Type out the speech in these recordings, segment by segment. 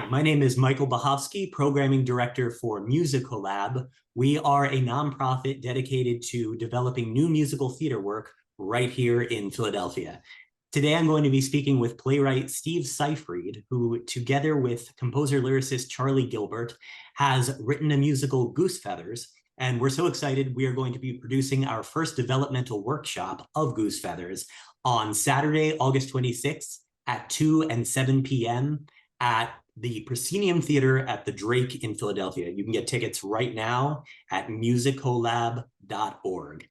Hi, my name is Michael Bahovsky, Programming Director for Musical Lab. We are a nonprofit dedicated to developing new musical theater work right here in Philadelphia. Today, I'm going to be speaking with playwright Steve Seyfried, who, together with composer-lyricist Charlie Gilbert, has written a musical, Goosefeathers, and we're so excited we are going to be producing our first developmental workshop of Goosefeathers on Saturday, August 26th at 2 and 7 p.m. at the Proscenium Theater at the Drake in Philadelphia. You can get tickets right now at musicolab.org.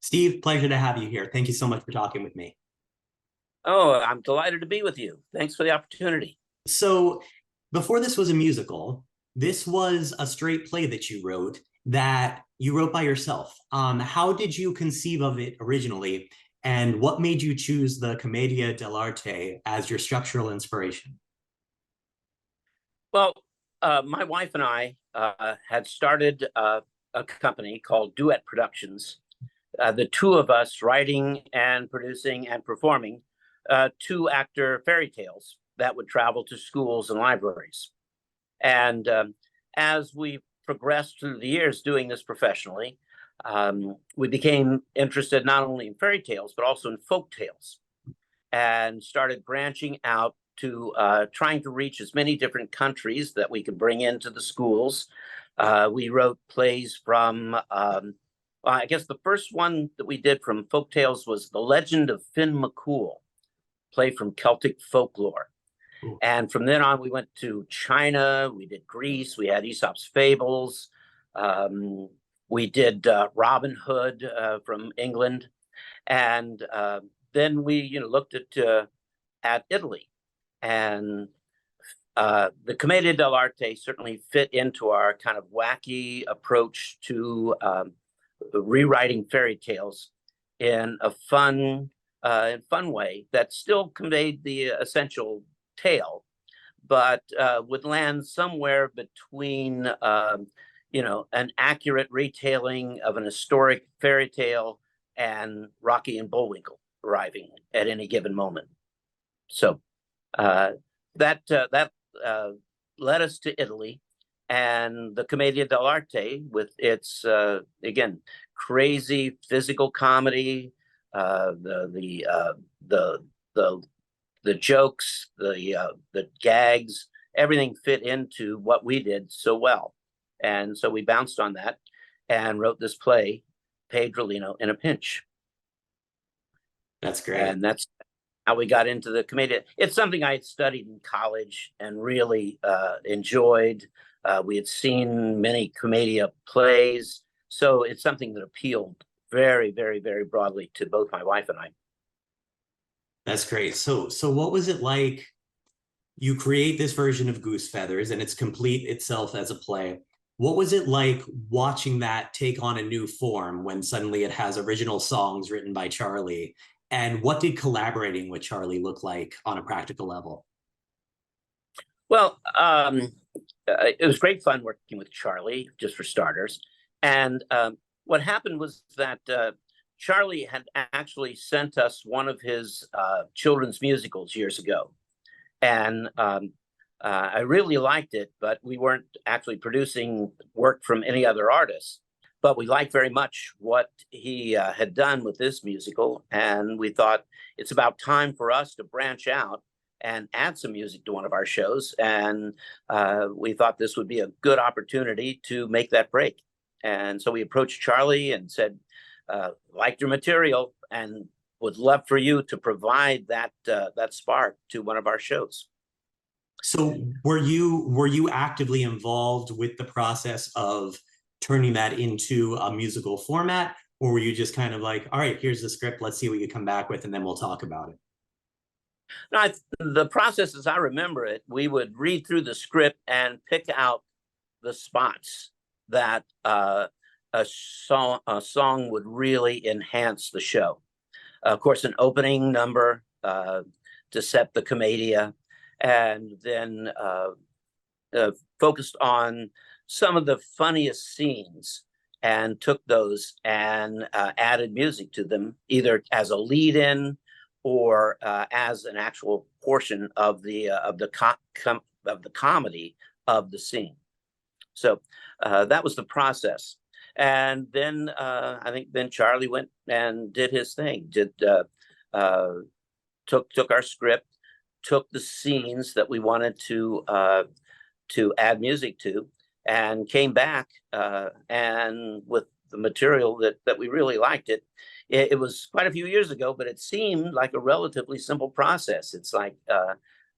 Steve, pleasure to have you here. Thank you so much for talking with me. Oh, I'm delighted to be with you. Thanks for the opportunity. So before this was a musical, this was a straight play that you wrote by yourself. How did you conceive of it originally? And what made you choose the commedia dell'arte as your structural inspiration? Well, my wife and I had started a company called Duet Productions. The two of us writing and producing and performing two-actor fairy tales that would travel to schools and libraries. And as we progressed through the years doing this professionally, we became interested not only in fairy tales, but also in folk tales, and started branching out to trying to reach as many different countries that we could bring into the schools. We wrote plays from, I guess the first one that we did from folk tales was The Legend of Finn McCool, play from Celtic folklore. Cool. And from then on, we went to China, we did Greece, we had Aesop's Fables, we did Robin Hood from England. And then we looked at Italy. And the commedia dell'arte certainly fit into our kind of wacky approach to rewriting fairy tales in a fun way that still conveyed the essential tale, but would land somewhere between an accurate retelling of an historic fairy tale and Rocky and Bullwinkle arriving at any given moment. So that led us to Italy, and the commedia dell'arte, with its again crazy physical comedy, the jokes, the gags, everything fit into what we did so well, and so we bounced on that and wrote this play, Pedrolino in a Pinch. That's great. And that's how we got into the commedia. It's something I had studied in college and really enjoyed. We had seen many commedia plays, so it's something that appealed very, very, very broadly to both my wife and I. That's great. So what was it like? You create this version of Goosefeathers and it's complete itself as a play. What was it like watching that take on a new form when suddenly it has original songs written by Charlie? And what did collaborating with Charlie look like on a practical level? Well, it was great fun working with Charlie, just for starters. And what happened was that Charlie had actually sent us one of his children's musicals years ago. And I really liked it, but we weren't actually producing work from any other artists. But we liked very much what he had done with this musical. And we thought it's about time for us to branch out and add some music to one of our shows. And we thought this would be a good opportunity to make that break. And so we approached Charlie and said, liked your material and would love for you to provide that spark to one of our shows. So were you actively involved with the process of turning that into a musical format, or were you just kind of like, all right, here's the script, let's see what you come back with, and then we'll talk about it? No, the process, as I remember it, we would read through the script and pick out the spots that a song would really enhance the show. Of course, an opening number to set the commedia, and then focused on some of the funniest scenes and took those and added music to them, either as a lead-in or as an actual portion of the the comedy of the scene. So that was the process. And then I think then Charlie went and did his thing, took our script, took the scenes that we wanted to add music to, and came back and with the material that we really liked. It was quite a few years ago, but it seemed like a relatively simple process. It's like,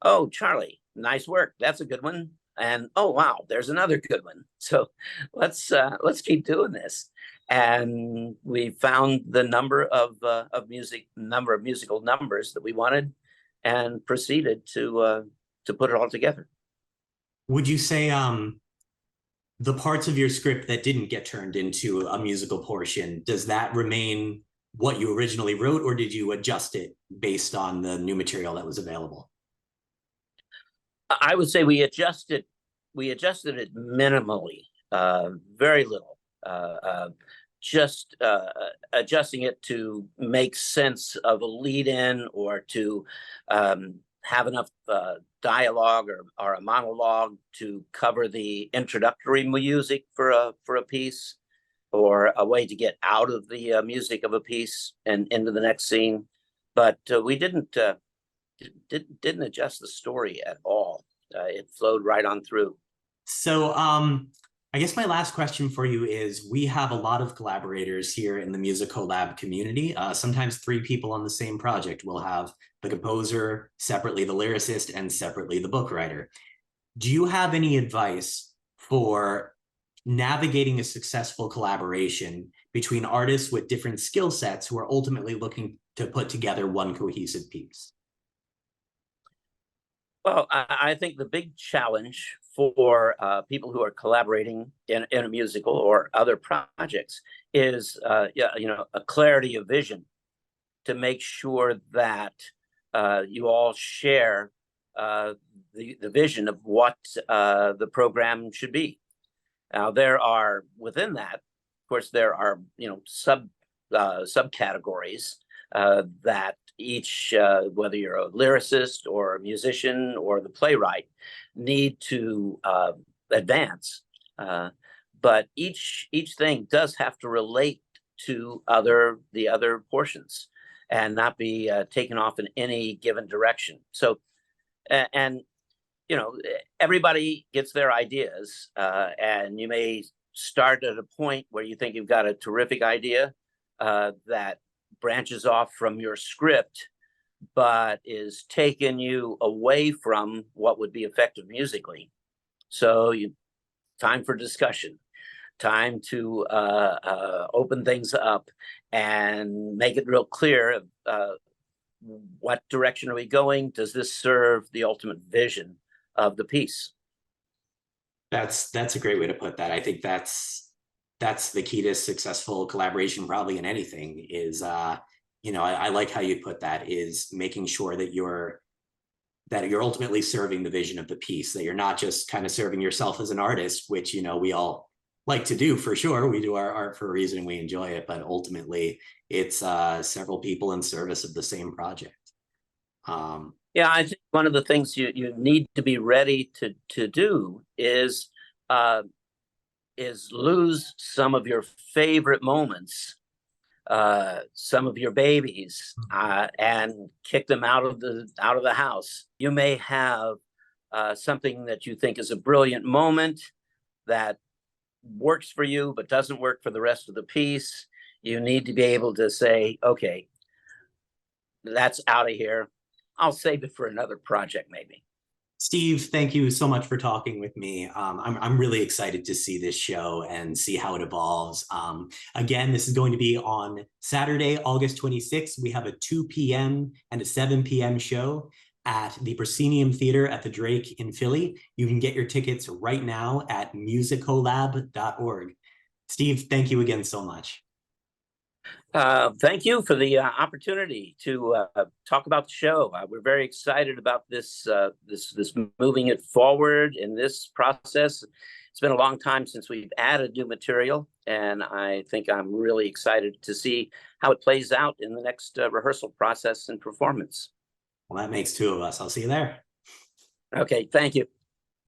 oh, Charlie, nice work. That's a good one. And oh, wow, there's another good one. So let's keep doing this. And we found the number of musical numbers that we wanted, and proceeded to put it all together. Would you say the parts of your script that didn't get turned into a musical portion, does that remain what you originally wrote, or did you adjust it based on the new material that was available? I would say we adjusted it minimally, very little, just adjusting it to make sense of a lead in, or to have enough dialogue or a monologue to cover the introductory music for a piece, or a way to get out of the music of a piece and into the next scene. But we didn't adjust the story at all. It flowed right on through. So I guess my last question for you is, we have a lot of collaborators here in the Musical Lab community. Sometimes 3 people on the same project. We'll have the composer, separately the lyricist, and separately the book writer. Do you have any advice for navigating a successful collaboration between artists with different skill sets who are ultimately looking to put together one cohesive piece? Well, I think the big challenge for people who are collaborating in a musical or other projects is, a clarity of vision, to make sure that you all share the vision of what the program should be. Now, within that, of course, there are subcategories that each, whether you're a lyricist or a musician or the playwright, need to advance. But each thing does have to relate to the other portions, and not be taken off in any given direction. So, and everybody gets their ideas, and you may start at a point where you think you've got a terrific idea that branches off from your script, but is taking you away from what would be effective musically. So time for discussion, time to open things up and make it real clear what direction are we going? Does this serve the ultimate vision of the piece? That's a great way to put that. I think that's the key to successful collaboration, probably in anything, is I like how you put that, is making sure that you're ultimately serving the vision of the piece, that you're not just kind of serving yourself as an artist, which we all like to do, for sure. We do our art for a reason, we enjoy it, but ultimately it's several people in service of the same project. Yeah, I think one of the things you need to be ready to do is lose some of your favorite moments, some of your babies, and kick them out of the house. You may have something that you think is a brilliant moment that works for you but doesn't work for the rest of the piece. You need to be able to say, okay, that's out of here. I'll save it for another project, maybe. Steve, thank you so much for talking with me. I'm really excited to see this show and see how it evolves. Again, this is going to be on Saturday, August 26th. We have a 2 p.m. and a 7 p.m. show at the Proscenium Theater at the Drake in Philly. You can get your tickets right now at musicolab.org. Steve, thank you again so much. Thank you for the opportunity to talk about the show. We're very excited about this moving it forward in this process. It's been a long time since we've added new material, and I think I'm really excited to see how it plays out in the next rehearsal process and performance. Well, that makes 2 of us. I'll see you there. Okay, thank you.